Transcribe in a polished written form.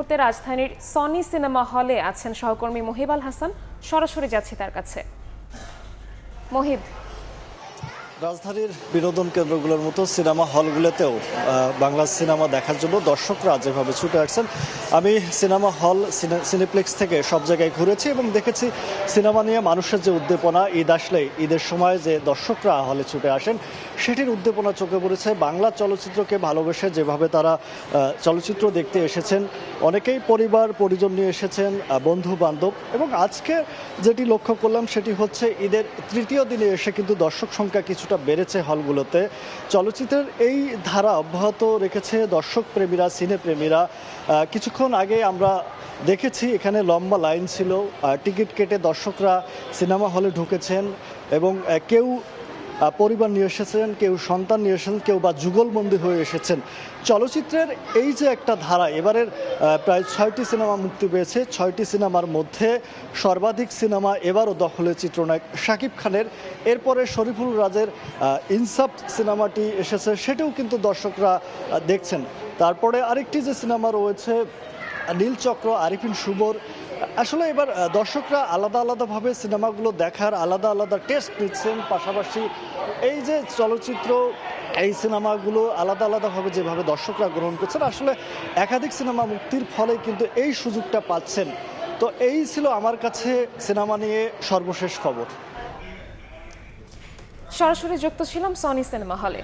মুহূর্তে রাজধানীর Sony cinema হলে আছেন সহকর্মী মহিব আল হাসান। সরাসরি যাচ্ছি তার কাছে। মহিব, রাজধানীর বিনোদন কেন্দ্রগুলোর মতো সিনেমা হলগুলোতেও বাংলা সিনেমা দেখার জন্য দর্শকরা যেভাবে ছুটে আসছেন, আমি সিনেমা হল সিনেপ্লেক্স থেকে সব জায়গায় ঘুরেছি এবং দেখেছি সিনেমা নিয়ে মানুষের যে উদ্দীপনা, ঈদ আসলেই ঈদের সময় যে দর্শকরা হলে ছুটে আসেন সেটির উদ্দীপনা চোখে পড়েছে। বাংলা চলচ্চিত্রকে ভালোবেসে যেভাবে তারা চলচ্চিত্র দেখতে এসেছেন, অনেকেই পরিবার পরিজন নিয়ে এসেছেন, বন্ধু বান্ধব। এবং আজকে যেটি লক্ষ্য করলাম সেটি হচ্ছে ঈদের তৃতীয় দিনে এসে কিন্তু দর্শক সংখ্যা কিছুটা বেড়েছে হলগুলোতে। চলচ্চিত্রের এই ধারা অব্যাহত রেখেছে দর্শক প্রেমীরা, সিনে প্রেমীরা। কিছুক্ষণ আগে আমরা দেখেছি এখানে লম্বা লাইন ছিল, টিকিট কেটে দর্শকরা সিনেমা হলে ঢুকেছেন এবং কেউ পরিবার নিয়ে এসেছেন, কেউ সন্তান নিয়ে এসেছেন, কেউ বা যুগলবন্দী হয়ে এসেছেন। চলচ্চিত্রের এই যে একটা ধারা, এবারের প্রায় 6টি সিনেমা মুক্তি পেয়েছে। 6টি সিনেমার মধ্যে সর্বাধিক সিনেমা এবারও দখলে চিত্রনায়ক শাকিব খানের। এরপরে শরীফুল রাজের ইনসাফ সিনেমাটি এসেছে, সেটাও কিন্তু দর্শকরা দেখছেন। তারপরে আরেকটি যে সিনেমা রয়েছে নীলচক্র, আরিফিন শুভর। আসলে এবার দর্শকরা আলাদা আলাদাভাবে সিনেমাগুলো দেখার আলাদা আলাদা টেস্ট নিচ্ছেন। পাশাপাশি এই যে চলচ্চিত্র, এই সিনেমাগুলো আলাদা আলাদাভাবে যেভাবে দর্শকরা গ্রহণ করছেন, আসলে একাধিক সিনেমা মুক্তির ফলে কিন্তু এই সুযোগটা পাচ্ছেন। তো এই ছিল আমার কাছে সিনেমা নিয়ে সর্বশেষ খবর। সরাসরি যুক্ত ছিলাম সনি সিনেমা হলে।